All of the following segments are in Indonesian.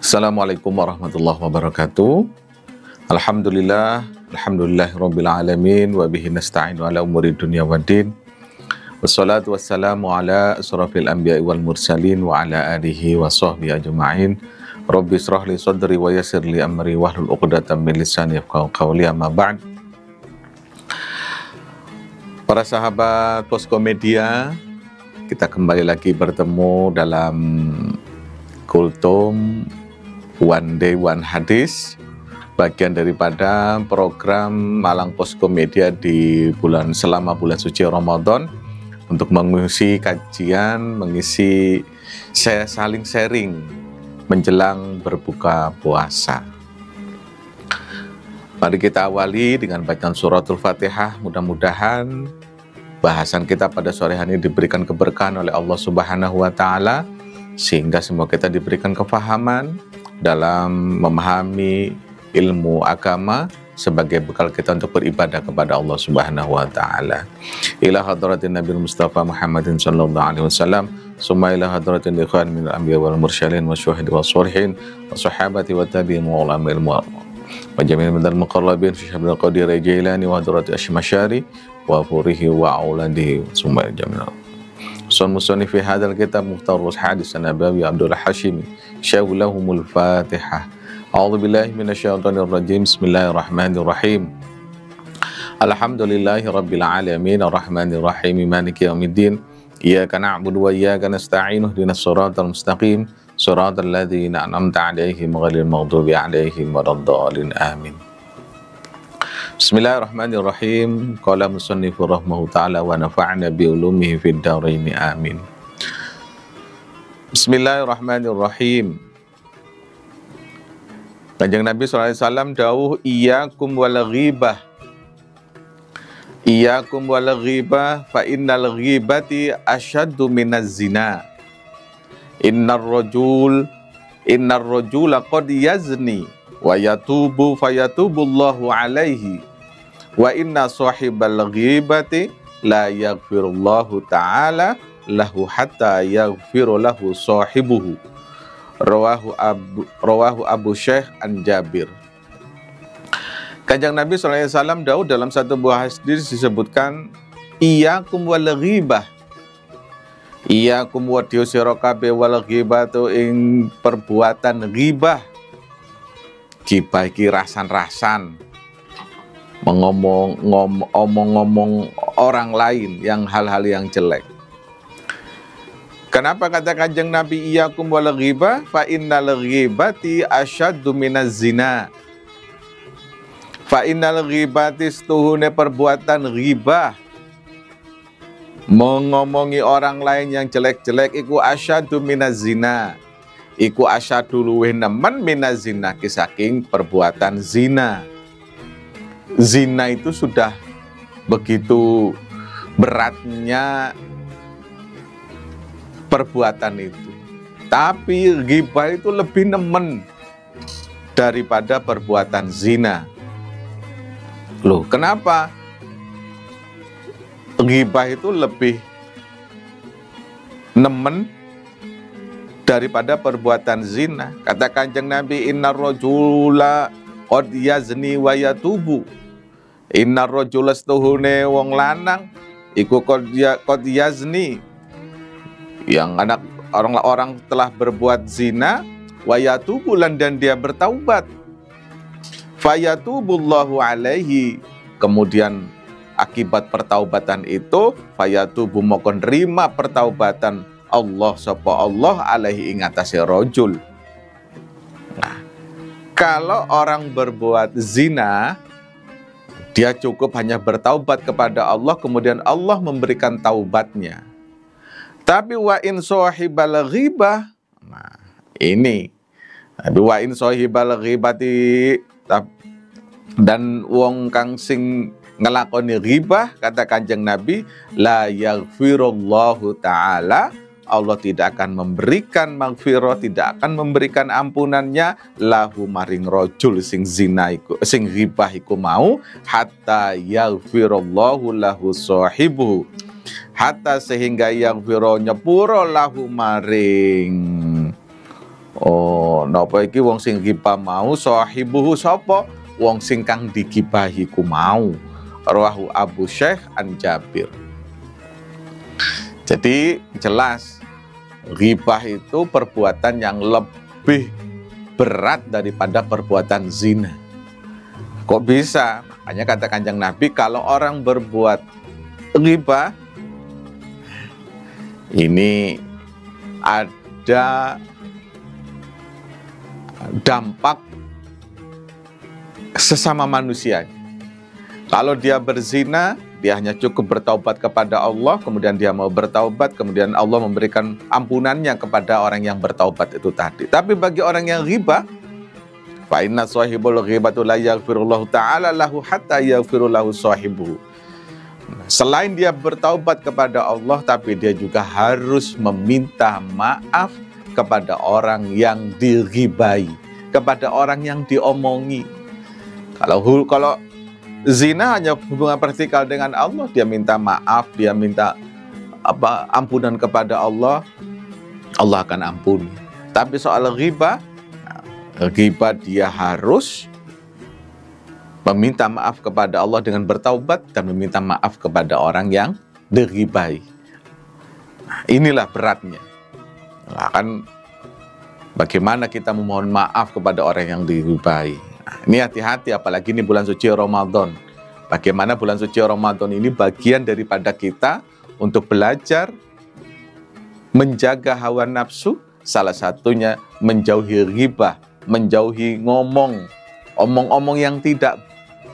Assalamualaikum warahmatullahi wabarakatuh. Alhamdulillahirabbil alamin wa bihi nasta'inu ala umuri dunya waddin. Wassalatu wassalamu ala asrofil anbiya'i wal mursalin wa ala alihi wa sahbihi ajma'in. Rabbi israh li sadri wa yassir li amri wahlul 'uqdatam min lisani yafqahu qawli, amma ba'd. Para sahabat Poskomedia, kita kembali lagi bertemu dalam Kultum One Day One Hadis, bagian daripada program Malang Poskomedia di selama bulan suci Ramadan, untuk mengisi kajian, mengisi saling sharing menjelang berbuka puasa. Mari kita awali dengan bacaan suratul Fatihah. Mudah-mudahan bahasan kita pada sore hari ini diberikan keberkahan oleh Allah Subhanahu wa Ta'ala, sehingga semua kita diberikan kefahaman dalam memahami ilmu agama sebagai bekal kita untuk beribadah kepada Allah Subhanahu wa Ta'ala. Ila hadratin Nabi Mustafa Muhammadin sallallahu alaihi wasallam, summa ila hadratin ikhwan min al-anbiya wal mursalin wa syuhadi wa sholihin wa sahabati wa tabi'in wa ulama ilmu wa jami'in minal muqarrabin fi Syabdul Qadir Jailani wa hadrati Asymasyari wa furihi wa auladihi summa jami'in. Musannif fi hadzal kitab mukhtarus hadis Nabawi Abdul Hashimi syawlahumul Fatihah. A'udzubillahi minasyaitonir rajim. Bismillahirrahmanirrahim. Alhamdulillahi rabbil alamin arrahmanir rahim maliki yaumiddin. Iyyaka na'budu wa iyyaka nasta'in ihdinas siratal mustaqim siratal ladzina an'amta 'alaihim ghairil maghdubi 'alaihim waladdallin. Amin. Bismillahirrahmanirrahim. Qala musannifur rahmahu ta'ala wa nafa'na bi ulumihi fid dharain. Amin. Bismillahirrahmanirrahim. Kanjeng Nabi SAW dawuh, iyyakum wal ghibah. Iyyakum wal ghibah fa innal ghibati asyaddu minaz zina. Innar rajula qad yazni wa yatubu fayatubullahu alaihi wa inna sahibal ghibati la yaghfirullahu ta'ala lahu hatta yaghfiru lahu sahibuhu. Rawahu Abu Syekh an Jabir. Kanjeng Nabi SAW dawuh dalam satu buah hadis disebutkan, iyyakum wal ghibah. Iyyakum wa diusira kabeh wal ghibatu ing perbuatan ghibah. Ghibah iki rasan-rasan, omong-omong orang lain yang hal-hal yang jelek. Kenapa kata Kanjeng Nabi iyyakum wal ghibah? Fa innal ghibati asyaddu minaz zina. Fa innal ghibati stuhune perbuatan ghibah, mengomongi orang lain yang jelek-jelek, iku asyaddu minaz zina. Iku asyaddu luwih nemen minaz zina, saking perbuatan zina. Zina itu sudah begitu beratnya perbuatan itu, tapi ghibah itu lebih nemen daripada perbuatan zina. Loh, kenapa ghibah itu lebih nemen daripada perbuatan zina? Kata Kanjeng Nabi, innar rajula qad yazni wa yatubu. Innar rajula stuhune wong lanang iku qad yazni, yang orang telah berbuat zina, wa yatubu, dan dia bertaubat. Fayatubullahu alaihi, kemudian akibat pertaubatan itu fayatubu mokon rima pertaubatan Allah sapa Allah alaihi ingatasi rojul. Nah, kalau orang berbuat zina, dia cukup hanya bertaubat kepada Allah, kemudian Allah memberikan taubatnya. Tapi wa in sahibal ghibah, nah ini, wa in sahibal ghibati, dan wong kang sing ngelakoni ghibah, kata Kanjeng Nabi, la yaghfirullahu ta'ala, Allah tidak akan memberikan maghfirah, tidak akan memberikan ampunannya lahu maring rajul sing zina iku, sing ghibah iku mau, hatta yaghfirullahu lahu sahibu, hatta sehingga yaghfiro nyepuro lahu maring napa iki wong sing ghibah mau sahibuhu sapa? Wong sing kang digibahi ku mau. Rawahu Abu Syekh an Jabir. Jadi jelas ghibah itu perbuatan yang lebih berat daripada perbuatan zina. Kok bisa? Makanya kata Kanjeng Nabi, kalau orang berbuat ghibah, ini ada dampak sesama manusia. Kalau dia berzina, dia hanya cukup bertaubat kepada Allah, kemudian dia mau bertaubat, kemudian Allah memberikan ampunannya kepada orang yang bertaubat itu tadi. Tapi bagi orang yang ghibah, fa inna sahibul ghibatu la yaghfirullahu ta'ala lahu hatta yaghfirullahu sahibuhu. Selain dia bertaubat kepada Allah, tapi dia juga harus meminta maaf kepada orang yang dighibai, kepada orang yang diomongi. Kalau zina hanya hubungan vertikal dengan Allah, dia minta maaf, dia minta ampunan kepada Allah, Allah akan ampuni. Tapi soal ghibah dia harus meminta maaf kepada Allah dengan bertaubat dan meminta maaf kepada orang yang dighibai. Inilah beratnya. Nah, kan bagaimana kita memohon maaf kepada orang yang dighibai. Ini hati-hati, apalagi ini bulan suci Ramadan. Bagaimana bulan suci Ramadan ini bagian daripada kita untuk belajar menjaga hawa nafsu, salah satunya menjauhi ghibah, menjauhi omong-omong yang tidak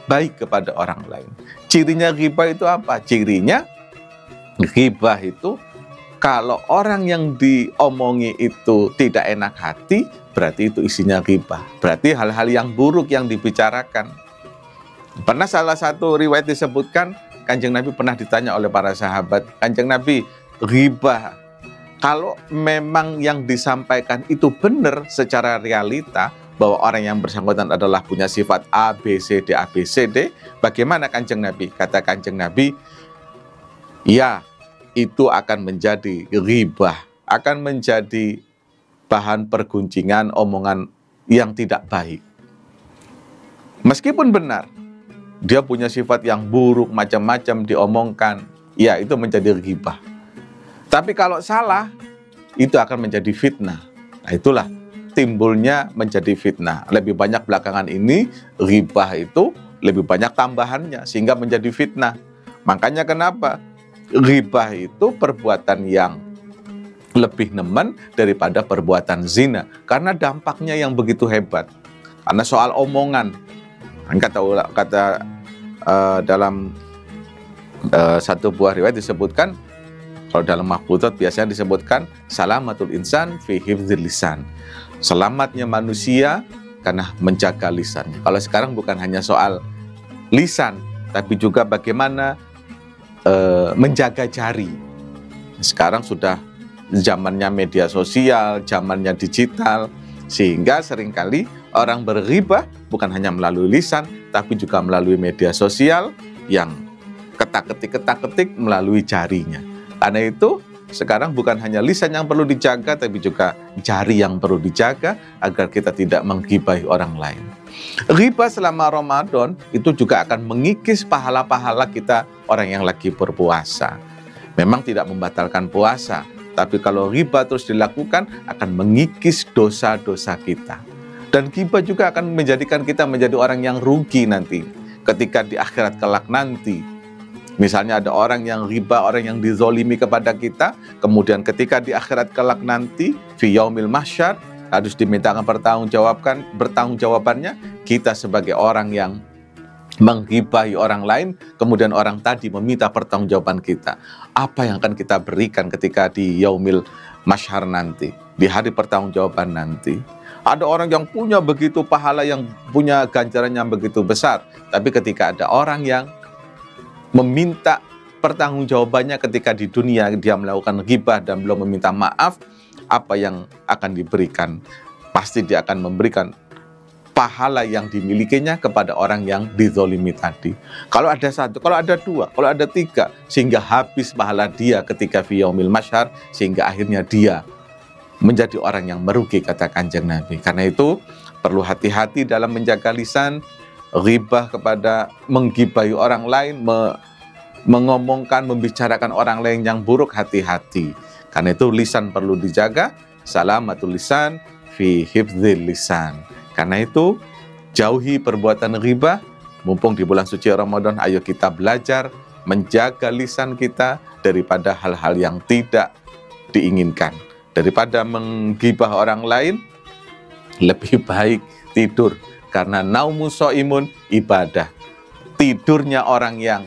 baik kepada orang lain. Cirinya ghibah itu apa? Cirinya ghibah itu kalau orang yang diomongi itu tidak enak hati, berarti itu isinya ghibah. Berarti hal-hal yang buruk yang dibicarakan. Pernah salah satu riwayat disebutkan, Kanjeng Nabi pernah ditanya oleh para sahabat, Kanjeng Nabi, ghibah, kalau memang yang disampaikan itu benar secara realita, bahwa orang yang bersangkutan adalah punya sifat A, B, C, D, A, B, C, D, bagaimana Kanjeng Nabi? Kata Kanjeng Nabi, ya, itu akan menjadi ghibah, akan menjadi bahan perguncingan, omongan yang tidak baik. Meskipun benar, dia punya sifat yang buruk, macam-macam diomongkan, ya itu menjadi ghibah. Tapi kalau salah, itu akan menjadi fitnah. Nah itulah timbulnya menjadi fitnah. Lebih banyak belakangan ini, ghibah itu lebih banyak tambahannya, sehingga menjadi fitnah. Makanya kenapa? Ghibah itu perbuatan yang lebih nemen daripada perbuatan zina. Karena dampaknya yang begitu hebat. Karena soal omongan. Kata dalam satu buah riwayat disebutkan, kalau dalam mahfudzat biasanya disebutkan salamatul insan fi hifdzil lisan. Selamatnya manusia karena menjaga lisannya. Kalau sekarang bukan hanya soal lisan, tapi juga bagaimana menjaga jari. Sekarang sudah zamannya media sosial, zamannya digital, sehingga seringkali orang berghibah bukan hanya melalui lisan, tapi juga melalui media sosial yang ketak-ketik melalui jarinya. Karena itu sekarang bukan hanya lisan yang perlu dijaga, tapi juga jari yang perlu dijaga agar kita tidak menggibahi orang lain. Ghibah selama Ramadan itu juga akan mengikis pahala-pahala kita orang yang lagi berpuasa. Memang tidak membatalkan puasa, tapi kalau ghibah terus dilakukan akan mengikis dosa-dosa kita. Dan ghibah juga akan menjadikan kita menjadi orang yang rugi nanti ketika di akhirat kelak nanti. Misalnya ada orang yang ghibah, orang yang dizolimi kepada kita, kemudian ketika di akhirat kelak nanti, fi yaumil mahsyar, harus dimintakan pertanggungjawabannya, kita sebagai orang yang menggibahi orang lain, kemudian orang tadi meminta pertanggungjawaban kita. Apa yang akan kita berikan ketika di yaumil mahsyar nanti, di hari pertanggungjawaban nanti? Ada orang yang punya begitu pahala, yang punya ganjaran yang begitu besar, tapi ketika ada orang yang meminta pertanggungjawabannya ketika di dunia dia melakukan ghibah dan belum meminta maaf, apa yang akan diberikan? Pasti dia akan memberikan pahala yang dimilikinya kepada orang yang dizolimi tadi. Kalau ada satu, kalau ada dua, kalau ada tiga, sehingga habis pahala dia ketika fi yaumil mahsyar, sehingga akhirnya dia menjadi orang yang merugi, kata Kanjeng Nabi. Karena itu perlu hati-hati dalam menjaga lisan. Ghibah kepada menggibahi orang lain, mengomongkan, membicarakan orang lain yang buruk, hati-hati. Karena itu lisan perlu dijaga. Salamatul lisan fi hifdzil lisan. Karena itu jauhi perbuatan ghibah. Mumpung di bulan suci Ramadan, ayo kita belajar menjaga lisan kita daripada hal-hal yang tidak diinginkan. Daripada menggibah orang lain, lebih baik tidur. Karena naumu sho'imun ibadah. Tidurnya orang yang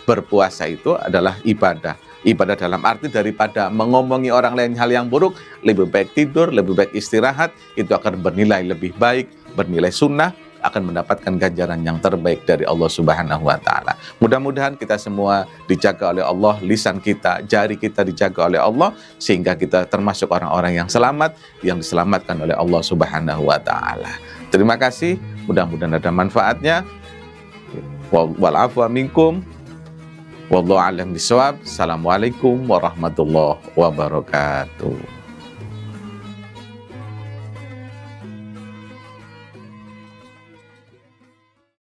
berpuasa itu adalah ibadah. Ibadah dalam arti daripada mengomongi orang lain hal yang buruk, lebih baik tidur, lebih baik istirahat. Itu akan bernilai lebih baik, bernilai sunnah, akan mendapatkan ganjaran yang terbaik dari Allah Subhanahu wa Ta'ala. Mudah-mudahan kita semua dijaga oleh Allah, lisan kita, jari kita dijaga oleh Allah, sehingga kita termasuk orang-orang yang selamat, yang diselamatkan oleh Allah Subhanahu wa Ta'ala. Terima kasih, mudah-mudahan ada manfaatnya. Wal afwa minkum. Wallahu a'lam bishawab. Assalamualaikum warahmatullahi wabarakatuh.